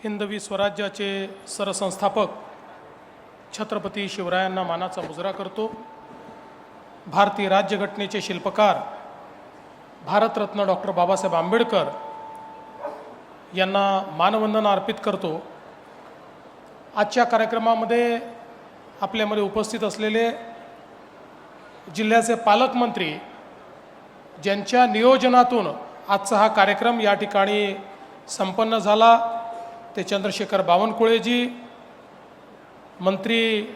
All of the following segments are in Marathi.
हिंदवी स्वराज्याचे सरसंस्थापक छत्रपती शिवरायांना मानाचा मुजरा करतो। भारतीय राज्यघटनेचे शिल्पकार भारतरत्न डॉक्टर बाबासाहेब आंबेडकर यांना मानवंदना अर्पित करतो। आजच्या कार्यक्रमामध्ये आपल्यामध्ये उपस्थित असलेले जिल्ह्याचे पालकमंत्री ज्यांच्या नियोजनातून आजचा हा कार्यक्रम या ठिकाणी संपन्न झाला ते चंद्रशेखर बावनकुळेजी, मंत्री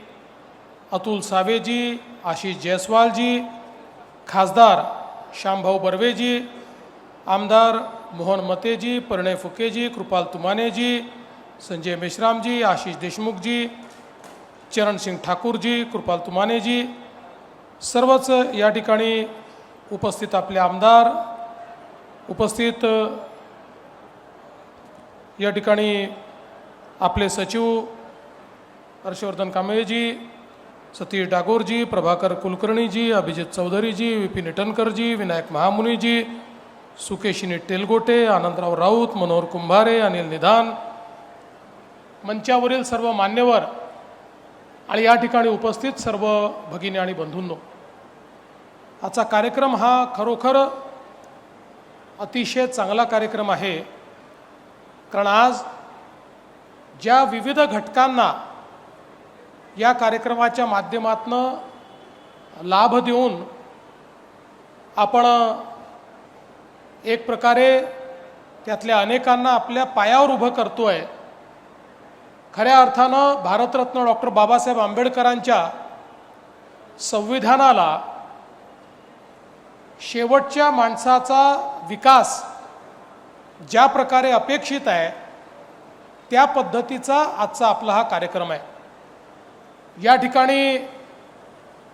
अतुल सावेजी, आशिष जयस्वालजी, खासदार श्यामभाऊ बर्वेजी, आमदार मोहन मतेजी, परिणय फुकेजी, कृपाल तुमानेजी, संजय मेश्रामजी, आशिष देशमुखजी, चरण सिंग ठाकूरजी, कृपाल तुमानेजी, सर्वच या ठिकाणी उपस्थित आपले आमदार, उपस्थित या ठिकाणी आपले सचिव हर्षवर्धन कांबळेजी, सतीश डागोरजी, प्रभाकर कुलकर्णीजी, अभिजित चौधरीजी, विपिन इटनकरजी, विनायक महामुनीजी, सुकेशिनी तेलगोटे, आनंदराव राऊत, मनोहर कुंभारे, अनिल निधान, मंचावरील सर्व मान्यवर आणि या ठिकाणी उपस्थित सर्व भगिनी आणि बंधूंनो, आजचा कार्यक्रम हा खरोखर अतिशय चांगला कार्यक्रम आहे। कारण आज ज्या विविध घटकांना या कार्यक्रमाच्या माध्यमातून लाभ देऊन आपण एक प्रकारे त्यातल्या अनेकांना आपल्या पायावर उभं करतोय, खऱ्या अर्थानं भारतरत्न डॉक्टर बाबासाहेब आंबेडकरांच्या संविधानाला शेवटच्या माणसाचा विकास ज्या प्रकारे अपेक्षित आहे त्या पद्धतीचा आजचा आपला हा कार्यक्रम आहे। या ठिकाणी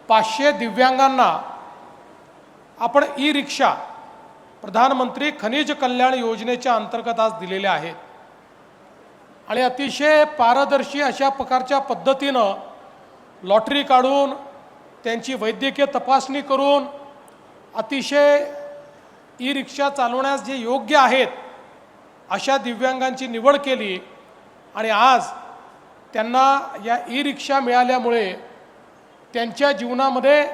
500 दिव्यांगांना आपण ई रिक्षा प्रधानमंत्री खनिज कल्याण योजनेच्या अंतर्गत आज दिलेले आहेत आणि अतिशय पारदर्शी अशा प्रकारच्या पद्धतीनं लॉटरी काढून त्यांची वैद्यकीय तपासणी करून अतिशय ई रिक्षा चालवण्यास जे योग्य आहेत अशा दिव्यांगांची निवड केली आणि आज त्यांना या ई रिक्षा मिळाल्यामुळे त्यांच्या जीवनामध्ये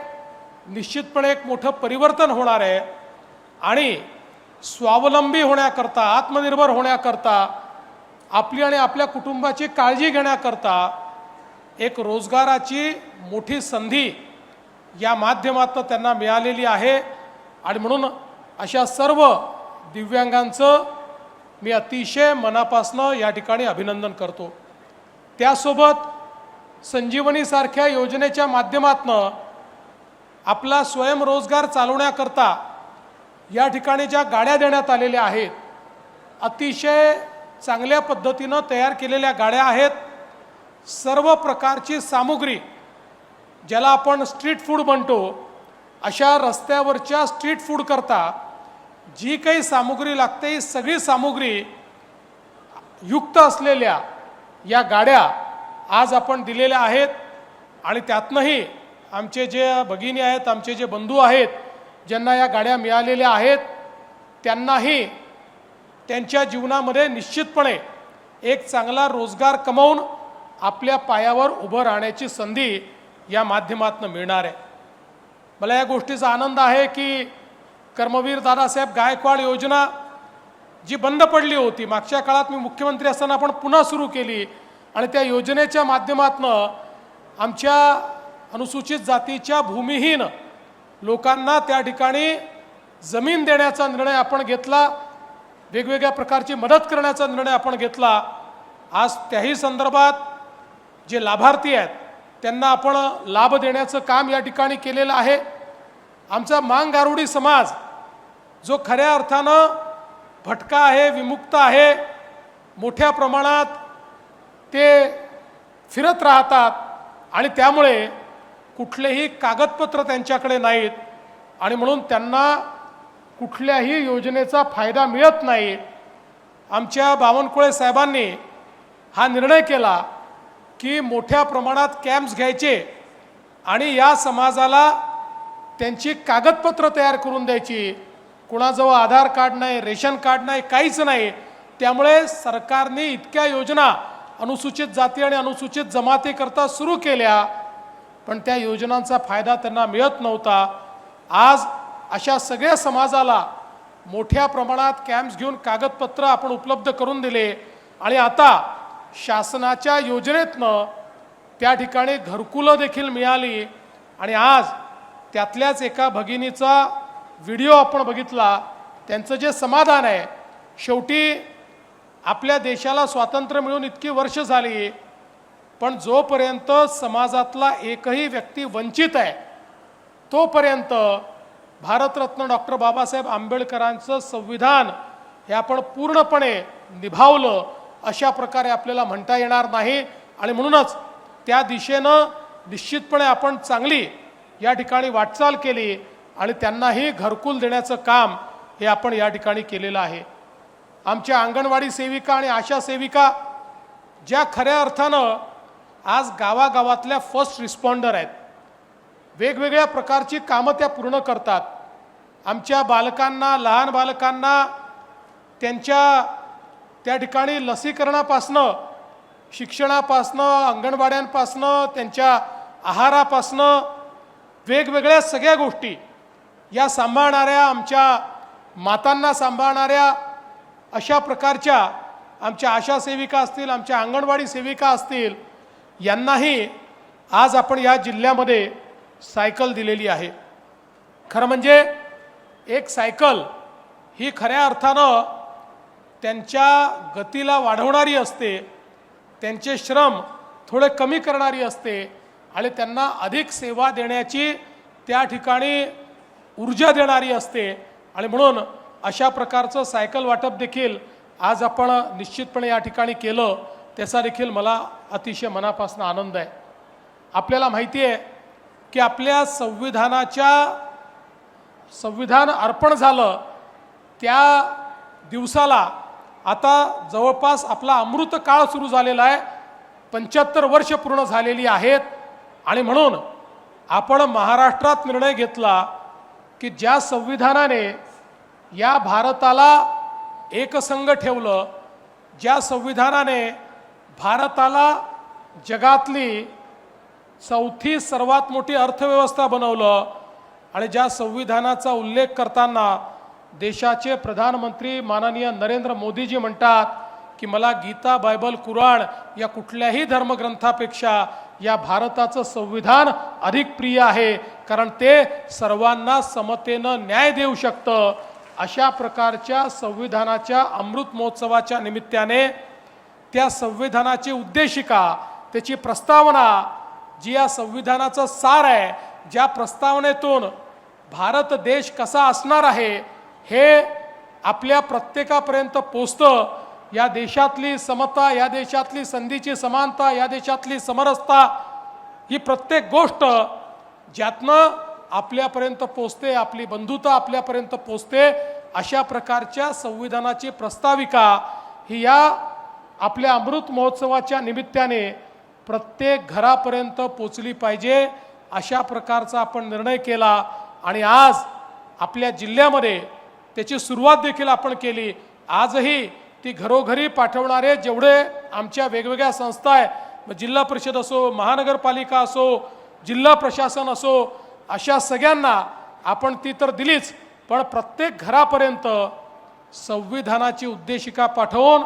निश्चितपणे एक मोठं परिवर्तन होणार आहे आणि स्वावलंबी होण्याकरता, आत्मनिर्भर होण्याकरता, आपली आणि आपल्या कुटुंबाची काळजी घेण्याकरता एक रोजगाराची मोठी संधी या माध्यमातून त्यांना मिळालेली आहे आणि म्हणून अशा सर्व दिव्यांगांचं मी अतिशय मनापासनं या ठिकाणी अभिनंदन करतो। त्यासोबत संजीवनीसारख्या योजनेच्या माध्यमातून आपला स्वयंरोजगार चालवण्याकरता या ठिकाणी ज्या गाड्या देण्यात आलेल्या आहेत, अतिशय चांगल्या पद्धतीनं तयार केलेल्या गाड्या आहेत। सर्व प्रकारची सामुग्री ज्याला आपण स्ट्रीट फूड म्हणतो, अशा रस्त्यावरच्या स्ट्रीट फूड करता जी काही सामुग्री लागते ही सगळी सामुग्री युक्त असलेल्या या गाड्या आज आपण दिलेल्या आहेत आणि त्यातनंही आमचे जे भगिनी आहेत, आमचे जे बंधू आहेत ज्यांना या गाड्या मिळालेल्या आहेत, त्यांनाही त्यांच्या जीवनामध्ये निश्चितपणे एक चांगला रोजगार कमावून आपल्या पायावर उभं राहण्याची संधी या माध्यमातून मिळणार आहे। मला या गोष्टीचा आनंद आहे की कर्मवीर दादासाहेब गायकवाड योजना जी बंद पडली होती, मागच्या काळात मी मुख्यमंत्री असताना आपण पुन्हा सुरू केली आणि त्या योजनेच्या माध्यमातून आमच्या अनुसूचित जातीच्या भूमिहीन लोकांना त्या ठिकाणी जमीन देण्याचा निर्णय आपण घेतला, वेगवेगळ्या प्रकारची मदत करण्याचा निर्णय आपण घेतला। आज त्याही संदर्भात जे लाभार्थी आहेत त्यांना आपण लाभ देण्याचं काम या ठिकाणी केलेलं आहे। आमचा मांग गारुडी समाज जो खऱ्या अर्थानं भटका आहे, विमुक्त आहे, मोठ्या प्रमाणात ते फिरत राहतात आणि त्यामुळे कुठलेही कागदपत्र त्यांच्याकडे नाहीत आणि म्हणून त्यांना कुठल्याही योजनेचा फायदा मिळत नाही। आमच्या बावनकुळे साहेबांनी हा निर्णय केला की मोठ्या प्रमाणात कॅम्प्स घ्यायचे आणि या समाजाला त्यांची कागदपत्र तयार करून द्यायची। कुणाजवळ आधार कार्ड नाही, रेशन कार्ड नाही, काहीच नाही, त्यामुळे सरकारने इतक्या योजना अनुसूचित जाती आणि अनुसूचित जमातीकरता सुरू केल्या, पण त्या योजनांचा फायदा त्यांना मिळत नव्हता. आज अशा सगळ्या समाजाला मोठ्या प्रमाणात कॅम्प्स घेऊन कागदपत्र आपण उपलब्ध करून दिले आणि आता शासनाच्या योजनेतनं त्या ठिकाणी घरकुलं देखील मिळाली. आणि आज त्यातल्याच एका भगिनीचा व्हिडिओ आपण बघितला. त्यांचं जे समाधान आहे, शेवटी आपल्या देशाला स्वातंत्र्य मिळून इतकी वर्ष झाली, पण जोपर्यंत समाजातला एकही व्यक्ती वंचित आहे तोपर्यंत भारतरत्न डॉक्टर बाबासाहेब आंबेडकरांचं संविधान हे आपण पूर्णपणे निभावलं अशा प्रकारे आपल्याला म्हणता येणार नाही. आणि म्हणूनच त्या दिशेनं निश्चितपणे आपण चांगली या ठिकाणी वाटचाल केली आणि त्यांनाही घरकुल देण्याचं काम हे आपण या ठिकाणी केलेलं आहे. आमच्या अंगणवाडी सेविका आणि आशा सेविका ज्या खऱ्या अर्थानं आज गावागावातल्या फर्स्ट रिस्पॉन्डर आहेत, वेगवेगळ्या प्रकारची कामं त्या पूर्ण करतात. आमच्या बालकांना, लहान बालकांना त्यांच्या त्या ठिकाणी लसीकरणापासनं, शिक्षणापासनं, अंगणवाड्यांपासनं, त्यांच्या आहारापासनं वेगवेगळ्या सगळ्या गोष्टी या सांभाळणाऱ्या, आमच्या मातांना सांभाळणाऱ्या अशा प्रकारच्या आमच्या आशा सेविका असतील, आमच्या अंगणवाडी सेविका असतील, यांनाही आज आपण या जिल्ह्यामध्ये सायकल दिलेली आहे. खरं म्हणजे एक सायकल ही खऱ्या अर्थानं त्यांच्या गतीला वाढवणारी असते, त्यांचे श्रम थोडे कमी करणारी असते आणि त्यांना अधिक सेवा देण्याची त्या ठिकाणी ऊर्जा देणारी असते. आणि म्हणून अशा प्रकारचं सायकल वाटप देखील आज आपण निश्चितपणे या ठिकाणी केलं, त्याचा देखील मला अतिशय मनापासून आनंद आहे. आपल्याला माहिती आहे की आपल्या संविधान अर्पण झालं त्या दिवसाला आता जवळपास आपला अमृत काळ सुरू झालेला आहे. 75 वर्ष पूर्ण झालेली आहेत. आणि म्हणून आपण महाराष्ट्रात निर्णय घेतला की ज्या संविधानाने या भारताला एकसंघ ठेवलं, ज्या संविधानाने भारताला जगातली चौथी सर्वात मोठी अर्थव्यवस्था बनवलं आणि ज्या संविधानाचा उल्लेख करताना देशाचे प्रधानमंत्री माननीय नरेंद्र मोदीजी म्हणतात की मला गीता, बायबल, कुराण या कुठल्याही धर्मग्रंथापेक्षा या भारताचं संविधान अधिक प्रिय आहे, कारण ते सर्वांना समतेनं न्याय देऊ शकतं. अशा प्रकारच्या संविधानाच्या अमृत महोत्सवाच्या निमित्ताने त्या संविधानाची उद्देशिका, त्याची प्रस्तावना, जी या संविधानाचं सार आहे, ज्या प्रस्तावनेतून भारत देश कसा असणार आहे हे आपल्या प्रत्येकापर्यंत पोचतं. या देशातली समता, या देशातली संधीची समानता, या देशातली समरसता, ही प्रत्येक गोष्ट ज्यातनं आपल्यापर्यंत पोचते, आपली बंधुता आपल्यापर्यंत पोचते, अशा प्रकारच्या संविधानाची प्रस्ताविका ही या आपल्या अमृत महोत्सवाच्या निमित्ताने प्रत्येक घरापर्यंत पोचली पाहिजे, अशा प्रकारचा आपण निर्णय केला. आणि आज आपल्या जिल्ह्यामध्ये त्याची सुरुवात देखील आपण केली. आजही ती घरोघरी पाठवणारे जेवढे आमच्या वेगवेगळ्या संस्था आहेत, जिल्हा परिषद असो, महानगरपालिका असो, जिल्हा प्रशासन असो, अशा सगळ्यांना आपण ती तर दिलीच, पण प्रत्येक घरापर्यंत संविधानाची उद्देशिका पाठवून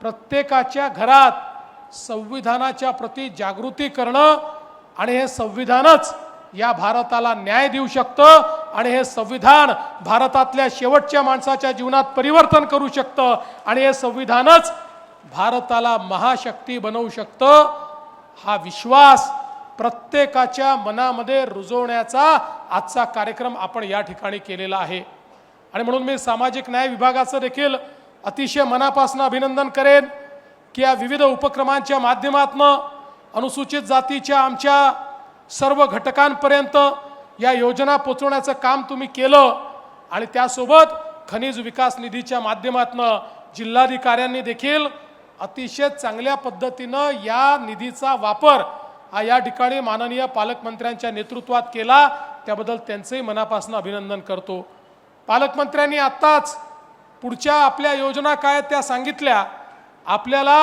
प्रत्येकाच्या घरात संविधानाच्या प्रती जागृती करणं. आणि हे संविधानच या भारताला न्याय देऊ शकतं आणि हे संविधान भारतातल्या शेवटच्या माणसाच्या जीवनात परिवर्तन करू शकतं आणि हे संविधानच भारताला महाशक्ती बनवू शकतं. हा विश्वास प्रत्येकाच्या मनामध्ये रुजवण्याचा आजचा कार्यक्रम आपण या ठिकाणी केलेला आहे. आणि म्हणून मी सामाजिक न्याय विभागाचं देखील अतिशय मनापासून अभिनंदन करेन की या विविध उपक्रमांच्या माध्यमातून अनुसूचित जातीच्या आमच्या सर्व घटकांपर्यंत या योजना पोचवण्याचं काम तुम्ही केलं. आणि त्यासोबत खनिज विकास निधीच्या माध्यमातून जिल्हाधिकाऱ्यांनी देखील अतिशय चांगल्या पद्धतीनं या निधीचा वापर हा या ठिकाणी माननीय पालकमंत्र्यांच्या नेतृत्वात केला. त्याबद्दल त्यांचंही मनापासून अभिनंदन करतो. पालकमंत्र्यांनी आत्ताच पुढच्या आपल्या योजना काय आहेत त्या सांगितल्या। आपल्याला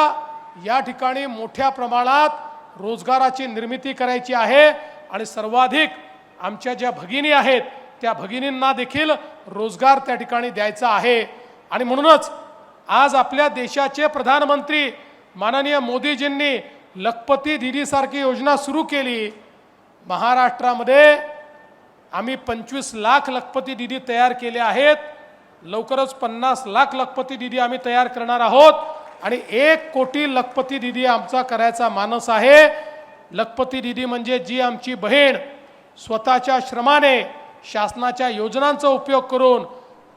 या ठिकाणी मोठ्या प्रमाणात रोजगाराची निर्मिती करायची आहे आणि सर्वाधिक आमच्या ज्या भगिनी आहेत त्या भगिनींना देखील रोजगार त्या ठिकाणी द्यायचा आहे। आणि म्हणूनच आज आपल्या देशाचे प्रधानमंत्री माननीय मोदीजींनी लखपती दीदी सारखी योजना सुरू केली। महाराष्ट्रामध्ये आम्ही 25 लाख लखपती दीदी तयार केले आहेत। लवकरच 50 लाख लखपती दीदी आम्ही तयार करणार आहोत आणि 1 कोटी लखपती दीदी आमचा करायचा मानस आहे। लखपती दीदी म्हणजे जी आमची बहीण स्वतःच्या श्रमाने शासनाच्या योजनांचा उपयोग करून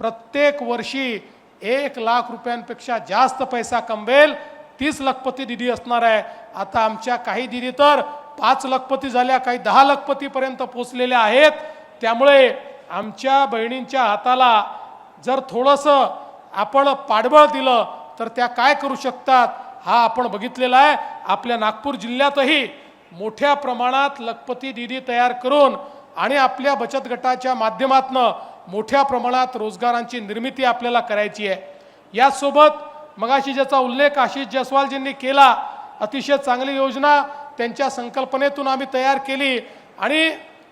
प्रत्येक वर्षी 1 लाख रुपयांपेक्षा जास्त पैसा कमवेल, 30 लखपती दीदी असणार आहे। आता आमच्या काही दीदी तर 5 लखपती झाल्या, काही 10 लखपतीपर्यंत पोहोचलेल्या आहेत। त्यामुळे आमच्या बहिणींच्या हाताला जर थोडंसं आपण पाठबळ दिलं तर त्या काय करू शकतात हा आपण बघितलेला आहे। आपल्या नागपूर जिल्ह्यातही मोठ्या प्रमाणात लखपती दीदी तयार करून आणि आपल्या बचत गटाच्या माध्यमातून मोठ्या प्रमाणात रोजगारांची निर्मिती आपल्याला करायची आहे। यासोबत मगाशी ज्याचा उल्लेख आशिष जयस्वालजींनी केला, अतिशय चांगली योजना त्यांच्या संकल्पनेतून आम्ही तयार केली आणि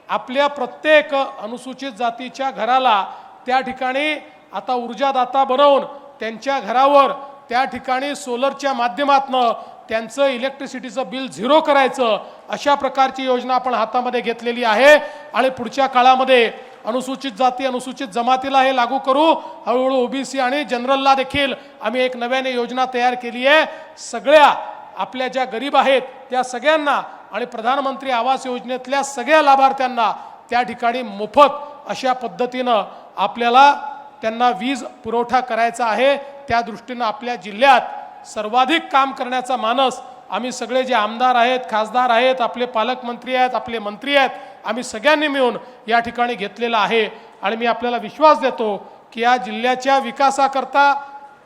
आपल्या प्रत्येक अनुसूचित जातीच्या घराला त्या ठिकाणी आता ऊर्जादाता बनवून त्यांच्या घरावर त्या ठिकाणी सोलरच्या माध्यमातून त्यांचं इलेक्ट्रिसिटीचं बिल झिरो करायचं, अशा प्रकारची योजना आपण हातामध्ये घेतलेली आहे। आणि पुढच्या काळामध्ये अनुसूचित जाती अनुसूचित जमातीला हे लागू करू, हळूहळू ओबीसी आणि जनरलला देखील आम्ही एक नव्याने योजना तयार केली आहे। सगळ्या आपल्या ज्या गरीब आहेत त्या सगळ्यांना आणि प्रधानमंत्री आवास योजनेतल्या सगळ्या लाभार्थ्यांना त्या ठिकाणी मोफत अशा पद्धतीनं आपल्याला त्यांना वीज पुरवठा करायचा आहे। त्या दृष्टीनं आपल्या जिल्ह्यात सर्वाधिक काम करण्याचा मानस आम्ही सगळे जे आमदार आहेत, खासदार आहेत, आपले पालकमंत्री आहेत, आपले मंत्री आहेत, आम्ही सगळ्यांनी मिळून या ठिकाणी घेतलेला आहे। आणि मी आपल्याला विश्वास देतो की या जिल्ह्याच्या विकासाकरता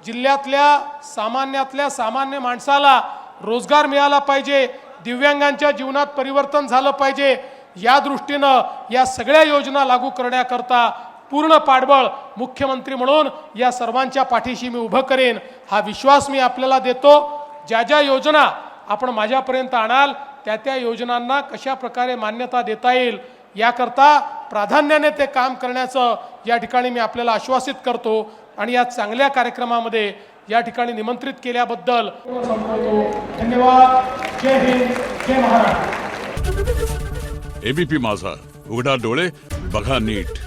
जिल्ह्यातल्या सामान्य माणसाला रोजगार मिळाला पाहिजे, दिव्यांगांच्या जीवनात परिवर्तन झालं पाहिजे, या दृष्टीनं या सगळ्या योजना लागू करण्याकरता पूर्ण पाठबळ मुख्यमंत्री म्हणून या सर्वांच्या पाठीशी मी उभं करेन, हा विश्वास मी आपल्याला देतो। ज्या ज्या योजना आपण माझ्यापर्यंत आणाल त्या योजनांना कशा प्रकारे मान्यता देता येईल याकरता प्राधान्याने ते काम करण्याचं या ठिकाणी मी आपल्याला आश्वासित करतो। आणि या चांगल्या कार्यक्रमामध्ये या ठिकाणी निमंत्रित केल्याबद्दल धन्यवाद। जय हिंद, जय महाराष्ट्र। एबीपी माझा, उघडा डोळे बघा नीट।